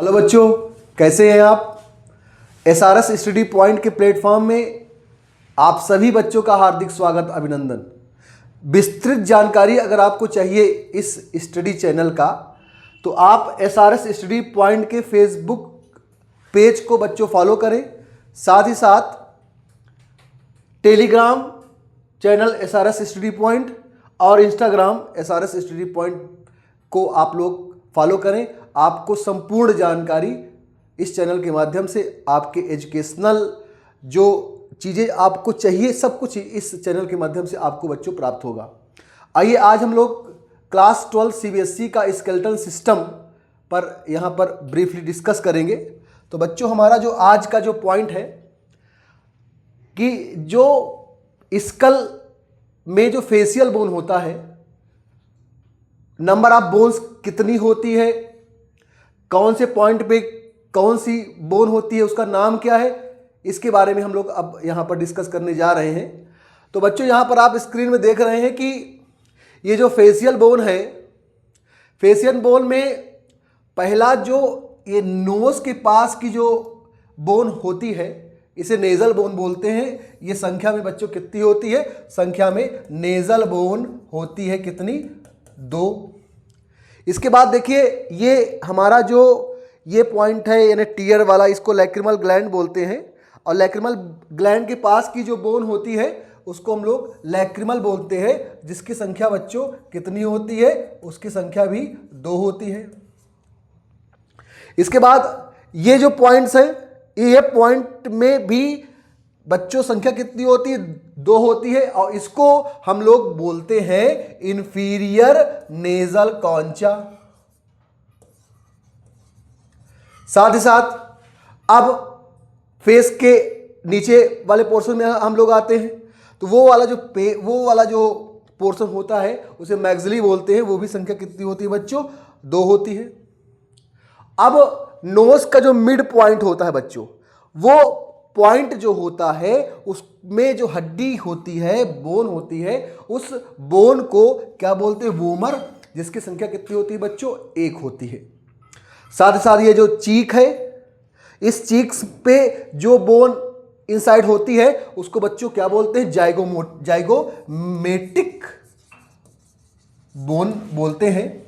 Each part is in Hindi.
हेलो बच्चों, कैसे हैं आप। एसआरएस स्टडी पॉइंट के प्लेटफॉर्म में आप सभी बच्चों का हार्दिक स्वागत, अभिनंदन। विस्तृत जानकारी अगर आपको चाहिए इस स्टडी चैनल का तो आप एसआरएस स्टडी पॉइंट के फेसबुक पेज को बच्चों फॉलो करें। साथ ही साथ Telegram channel SRS study point और इंस्टाग्राम एसआरएस स्टडी पॉइंट को आप लोग फॉलो करें। आपको संपूर्ण जानकारी इस चैनल के माध्यम से आपके एजुकेशनल जो चीज़ें आपको चाहिए सब कुछ इस चैनल के माध्यम से आपको बच्चों प्राप्त होगा। आइए आज हम लोग क्लास 12 सीबीएसई का स्केलेटन सिस्टम पर यहाँ पर ब्रीफली डिस्कस करेंगे। तो बच्चों हमारा जो आज का जो पॉइंट है कि जो स्कल में जो फेशियल बोन होता है, नंबर ऑफ बोन्स कितनी होती है, कौन से पॉइंट पे कौन सी बोन होती है, उसका नाम क्या है, इसके बारे में हम लोग अब यहाँ पर डिस्कस करने जा रहे हैं। तो बच्चों यहाँ पर आप स्क्रीन में देख रहे हैं कि ये जो फेशियल बोन है, फेशियल बोन में पहला जो ये नोज के पास की जो बोन होती है इसे नेजल बोन बोलते हैं। ये संख्या में बच्चों कितनी होती है, संख्या में नेजल बोन होती है कितनी, 2। इसके बाद देखिए ये हमारा जो ये पॉइंट है यानी टीयर वाला, इसको लैक्रिमल ग्लैंड बोलते हैं। और लैक्रिमल ग्लैंड के पास की जो बोन होती है उसको हम लोग लैक्रिमल बोलते हैं, जिसकी संख्या बच्चों कितनी होती है, उसकी संख्या भी 2 होती है। इसके बाद ये जो पॉइंट्स हैं, ये पॉइंट में भी बच्चों संख्या कितनी होती है, 2 होती है। और इसको हम लोग बोलते हैं इंफीरियर नेजल कॉन्चा। साथ ही साथ अब फेस के नीचे वाले पोर्शन में हम लोग आते हैं, तो वो वाला जो पोर्शन होता है उसे मैग्जिली बोलते हैं। वो भी संख्या कितनी होती है बच्चों, 2 होती है। अब नोज का जो मिड पॉइंट होता है बच्चों, वो पॉइंट जो होता है उसमें जो हड्डी होती है, बोन होती है, उस बोन को क्या बोलते हैं, वोमर, जिसकी संख्या कितनी होती है बच्चों, 1 होती है। साथ ही साथ ये जो चीक है, इस चीक्स पे जो बोन इनसाइड होती है उसको बच्चों क्या बोलते हैं, जाइगोमेटिक बोन बोलते हैं,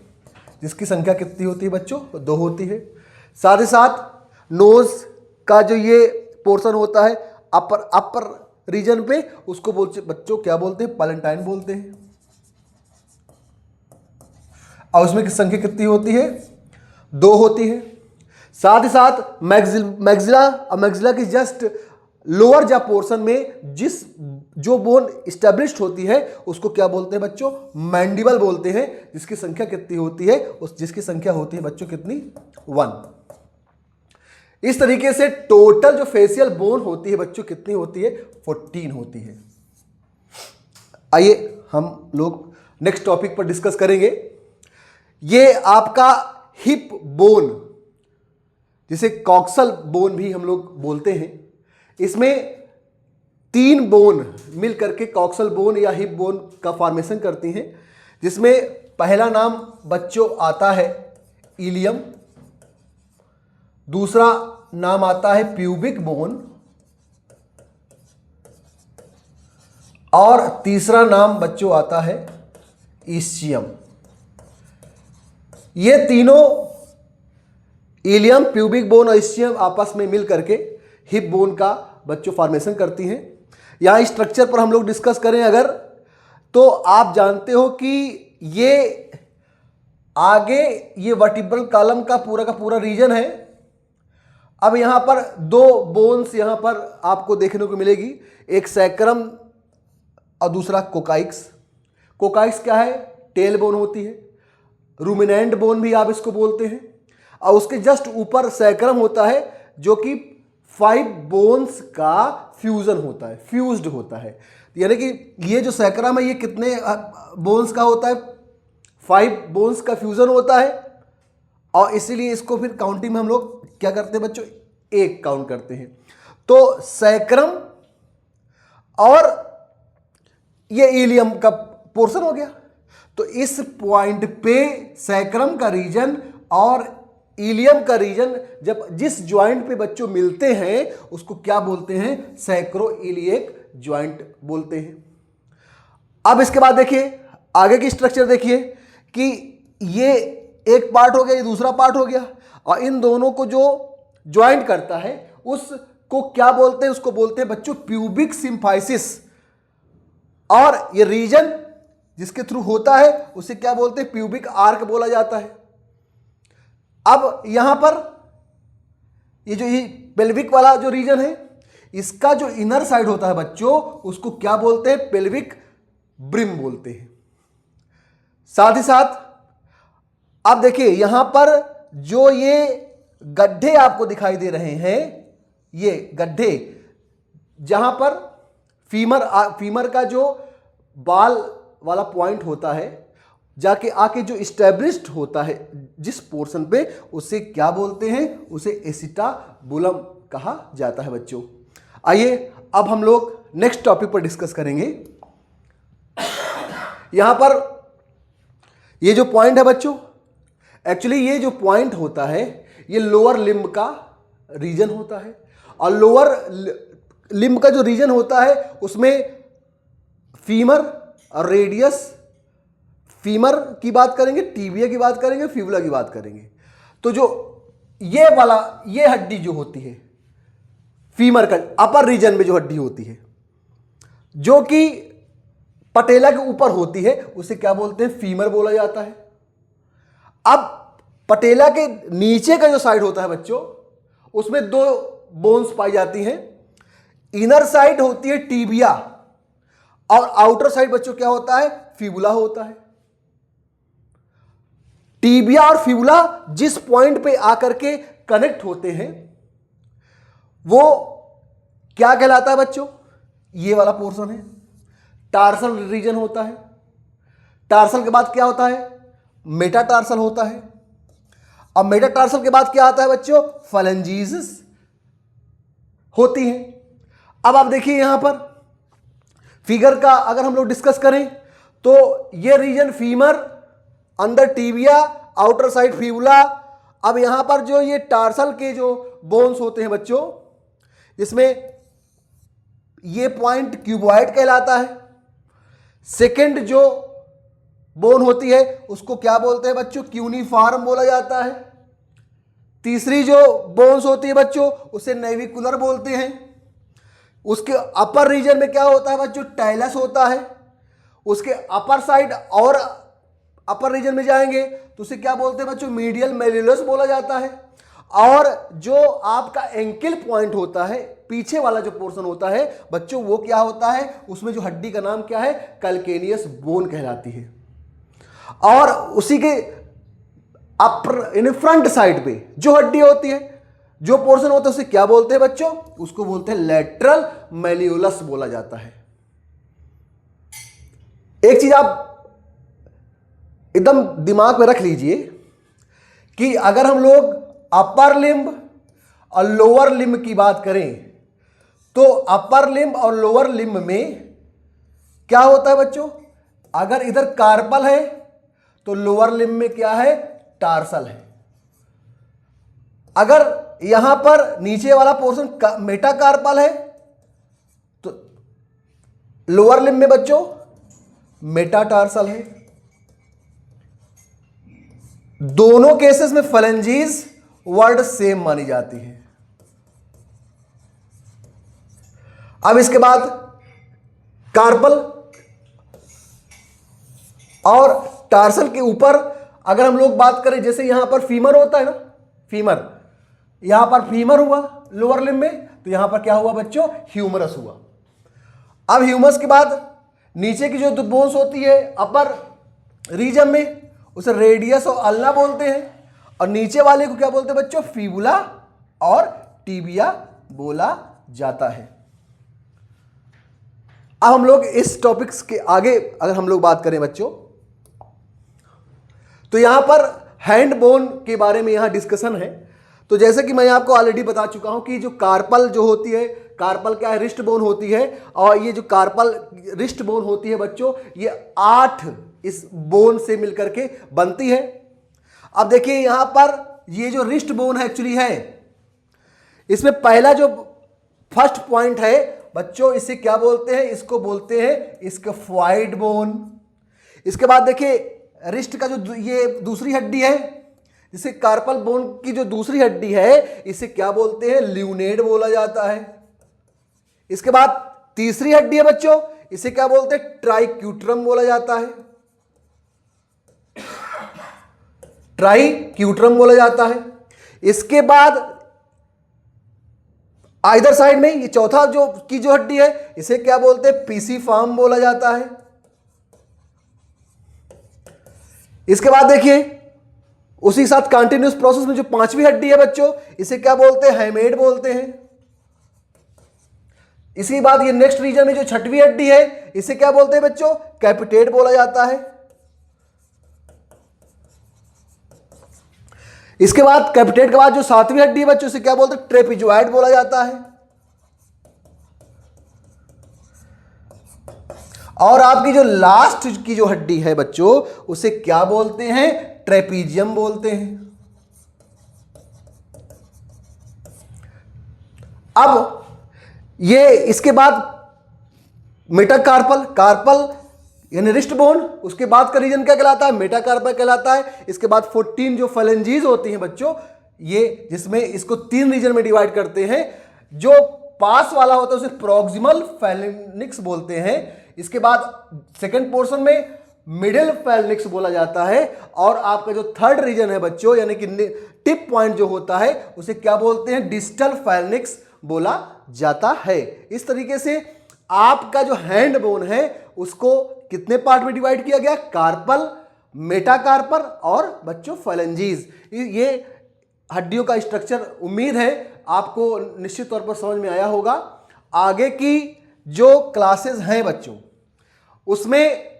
जिसकी संख्या कितनी होती है बच्चों, 2 होती है। साथ ही साथ नोज का जो ये पोर्शन होता है अपर रीजन पे, उसको बोलते बच्चों क्या बोलते हैं, पैलेंटाइन बोलते हैं। और उसमें की संख्या कितनी होती है, 2 होती है। साथ ही साथ मैग्जिला की जस्ट लोअर जा पोर्शन में जो बोन स्टैब्लिश्ड होती है उसको क्या बोलते हैं बच्चों, मैंडिबल बोलते हैं, जिसकी संख्या कितनी होती है, जिसकी संख्या होती है बच्चों कितनी, 1। इस तरीके से टोटल जो फेशियल बोन होती है बच्चों कितनी होती है, 14 होती है। आइए हम लोग नेक्स्ट टॉपिक पर डिस्कस करेंगे। ये आपका हिप बोन, जिसे कॉक्सल बोन भी हम लोग बोलते हैं, इसमें 3 बोन मिल करके कॉक्सल बोन या हिप बोन का फॉर्मेशन करती हैं, जिसमें पहला नाम बच्चों आता है इलियम, दूसरा नाम आता है प्यूबिक बोन और तीसरा नाम बच्चों आता है ईस्चियम। ये तीनों इलियम, प्यूबिक बोन और ईस्चियम आपस में मिल करके हिप बोन का बच्चों फॉर्मेशन करती हैं। यहां स्ट्रक्चर पर हम लोग डिस्कस करें अगर, तो आप जानते हो कि ये आगे ये वर्टिब्रल कॉलम का पूरा रीजन है। अब यहां पर 2 बोन्स यहां पर आपको देखने को मिलेगी, एक सैक्रम और दूसरा कोकाइक्स। कोकाइक्स क्या है, टेल बोन होती है। रूमिनेंट बोन भी आप इसको बोलते हैं। और उसके जस्ट ऊपर सैक्रम होता है, जो कि 5 बोन्स का फ्यूजन होता है, फ्यूज्ड होता है। यानी कि ये जो सैक्रम है ये कितने बोन्स का होता है, 5 बोन्स का फ्यूजन होता है। और इसीलिए इसको फिर काउंटिंग में हम लोग क्या करते हैं बच्चों, 1 काउंट करते हैं। तो सैक्रम और ये इलियम का पोर्शन हो गया। तो इस पॉइंट पे सैक्रम का रीजन और इलियम का रीजन जब जिस ज्वाइंट पे बच्चों मिलते हैं उसको क्या बोलते हैं, सैक्रोइलिएक ज्वाइंट बोलते हैं। अब इसके बाद देखिए आगे की स्ट्रक्चर देखिए कि ये एक पार्ट हो गया, ये दूसरा पार्ट हो गया, और इन दोनों को जो ज्वाइंट करता है उसको क्या बोलते हैं, उसको बोलते हैं बच्चों प्यूबिक सिम्फाइसिस। और ये रीजन जिसके थ्रू होता है उसे क्या बोलते हैं, प्यूबिक आर्क बोला जाता है। अब यहां पर ये जो पेल्विक वाला जो रीजन है इसका जो इनर साइड होता है बच्चों उसको क्या बोलते हैं, पेल्विक ब्रिम बोलते हैं। साथ ही साथ आप देखिए यहां पर जो ये गड्ढे आपको दिखाई दे रहे हैं, ये गड्ढे जहां पर फीमर का जो बाल वाला पॉइंट होता है जाके आके जो इस्टेब्लिश्ड होता है जिस पोर्शन पे, उसे क्या बोलते हैं, उसे एसिटाबुलम कहा जाता है बच्चों। आइए अब हम लोग नेक्स्ट टॉपिक पर डिस्कस करेंगे। यहां पर ये जो पॉइंट है बच्चों, एक्चुअली ये जो पॉइंट होता है ये लोअर लिम्ब का रीजन होता है, और लोअर लिम्ब का जो रीजन होता है उसमें फीमर और रेडियस, फीमर की बात करेंगे, टीबिया की बात करेंगे, फिबुला की बात करेंगे। तो जो ये वाला ये हड्डी जो होती है फीमर का अपर रीजन में जो हड्डी होती है जो कि पटेला के ऊपर होती है उसे क्या बोलते हैं, फीमर बोला जाता है। अब पटेला के नीचे का जो साइड होता है बच्चों उसमें दो बोन्स पाई जाती हैं। इनर साइड होती है टीबिया और आउटर साइड बच्चों क्या होता है, फिबुला होता है। टीबिया और फिबुला जिस पॉइंट पे आकर के कनेक्ट होते हैं वो क्या कहलाता है बच्चों, ये वाला पोर्शन है, टार्सल रीजन होता है। टार्सल के बाद क्या होता है, मेटाटार्सल होता है। अब मेटाटार्सल के बाद क्या आता है बच्चों, फैलेंजीज होती हैं। अब आप देखिए यहां पर फिगर का अगर हम लोग डिस्कस करें तो ये रीजन फीमर, अंदर टीबिया, आउटर साइड फिबुला। अब यहां पर जो ये टार्सल के जो बोन्स होते हैं बच्चों इसमें ये पॉइंट क्यूबॉइड कहलाता है। सेकंड जो बोन होती है उसको क्या बोलते हैं बच्चों, क्यूनिफॉर्म बोला जाता है। तीसरी जो बोन्स होती है बच्चों उसे नेविकुलर बोलते हैं। उसके अपर रीजन में क्या होता है बच्चों, टाइलस होता है। उसके अपर साइड और अपर रीजन में जाएंगे तो उसे क्या बोलते हैं बच्चों, मीडियल मेल्युलस बोला जाता है। और जो आपका एंकल पॉइंट होता है, पीछे वाला जो पोर्शन होता है बच्चों वो क्या होता है, उसमें जो हड्डी का नाम क्या है, कैल्केनियस बोन कहलाती है। और उसी के अपर यानी फ्रंट साइड पे जो हड्डी होती है, जो पोर्शन होता है उसे क्या बोलते हैं बच्चों, उसको बोलते हैं लैटरल मेल्युलस बोला जाता है। एक चीज आप एकदम दिमाग में रख लीजिए कि अगर हम लोग अपर लिम्ब और लोअर लिम्ब की बात करें तो अपर लिम्ब और लोअर लिम्ब में क्या होता है बच्चों, अगर इधर कार्पल है तो लोअर लिम्ब में क्या है, टार्सल है। अगर यहां पर नीचे वाला पोर्शन मेटाकार्पल है तो लोअर लिम्ब में बच्चों मेटाटार्सल है। दोनों केसेस में फैलेंजीज वर्ड सेम मानी जाती है। अब इसके बाद कार्पल और टार्सल के ऊपर अगर हम लोग बात करें, जैसे यहां पर फीमर होता है ना, फीमर, यहां पर फीमर हुआ लोअर लिम्ब में, तो यहां पर क्या हुआ बच्चों, ह्यूमरस हुआ। अब ह्यूमरस के बाद नीचे की जो दो बोन्स होती है अपर रीजन में उसे रेडियस और अल्ना बोलते हैं, और नीचे वाले को क्या बोलते हैं बच्चों, फिबुला और टीबिया बोला जाता है। अब हम लोग इस टॉपिक्स के आगे अगर हम लोग बात करें बच्चों तो यहां पर हैंड बोन के बारे में यहां डिस्कशन है। तो जैसे कि मैं आपको ऑलरेडी बता चुका हूं कि जो कार्पल जो होती है, कार्पल क्या है, रिस्ट बोन होती है, और ये जो कार्पल रिस्ट बोन होती है बच्चों ये 8 इस बोन से मिलकर के बनती है। अब देखिए यहां पर ये जो रिस्ट बोन है एक्चुअली है, इसमें पहला जो फर्स्ट पॉइंट है बच्चों, इसे क्या बोलते हैं? इसको बोलते हैं स्कैफोइड बोन। इसके बाद देखिए रिस्ट का जो ये दूसरी हड्डी है, जिसे कार्पल बोन की जो दूसरी हड्डी है, इसे क्या बोलते हैं? ल्यूनेड बोला जाता है। इसके बाद तीसरी हड्डी है बच्चों, इसे क्या बोलते हैं? ट्राइक्यूट्रम बोला जाता है। ट्राइक्यूट्रम बोला जाता है। इसके बाद आइदर साइड में ये चौथा जो हड्डी है, इसे क्या बोलते हैं? पीसीफॉर्म बोला जाता है। इसके बाद देखिए उसी साथ कंटिन्यूअस प्रोसेस में जो पांचवी हड्डी है बच्चों, इसे क्या बोलते हैं? हैमेड बोलते हैं। इसी बाद ये नेक्स्ट रीजन में जो छठवीं हड्डी है, इसे क्या बोलते हैं बच्चों? कैपिटेट बोला जाता है। इसके बाद कैपिटेट के बाद जो सातवीं हड्डी है बच्चों, इसे क्या बोलते हैं? ट्रेपीजॉइड बोला जाता है। और आपकी जो लास्ट की जो हड्डी है बच्चों, उसे क्या बोलते हैं? ट्रेपीजियम बोलते हैं। अब ये इसके बाद मेटाकार्पल, कार्पल यानी रिस्ट बोन, उसके बाद का रीजन क्या कहलाता है? मेटाकार्पल कहलाता है। इसके बाद 14 जो फेलेंजीज होती हैं बच्चों, ये जिसमें इसको 3 रीजन में डिवाइड करते हैं। जो पास वाला होता है उसे प्रॉक्सिमल फेलेनिक्स बोलते हैं। इसके बाद सेकंड पोर्शन में मिडिल फेलेनिक्स बोला जाता है। और आपका जो थर्ड रीजन है बच्चों, यानी कि टिप पॉइंट जो होता है, उसे क्या बोलते हैं? डिस्टल फेलेनिक्स बोला जाता है। इस तरीके से आपका जो हैंड बोन है उसको कितने पार्ट में डिवाइड किया गया? कार्पल, मेटाकार्पल और बच्चों फेलेंजीज। ये हड्डियों का स्ट्रक्चर उम्मीद है आपको निश्चित तौर पर समझ में आया होगा। आगे की जो क्लासेस हैं बच्चों, उसमें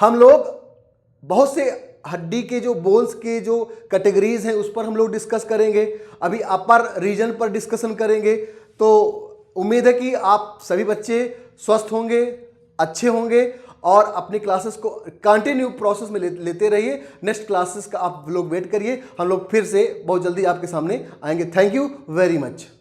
हम लोग बहुत से हड्डी के जो बोन्स के जो कैटेगरीज हैं उस पर हम लोग डिस्कस करेंगे। अभी अपर रीजन पर डिस्कशन करेंगे। तो उम्मीद है कि आप सभी बच्चे स्वस्थ होंगे, अच्छे होंगे और अपनी क्लासेस को कंटिन्यू प्रोसेस में लेते रहिए। नेक्स्ट क्लासेस का आप लोग वेट करिए, हम लोग फिर से बहुत जल्दी आपके सामने आएंगे। Thank you very much.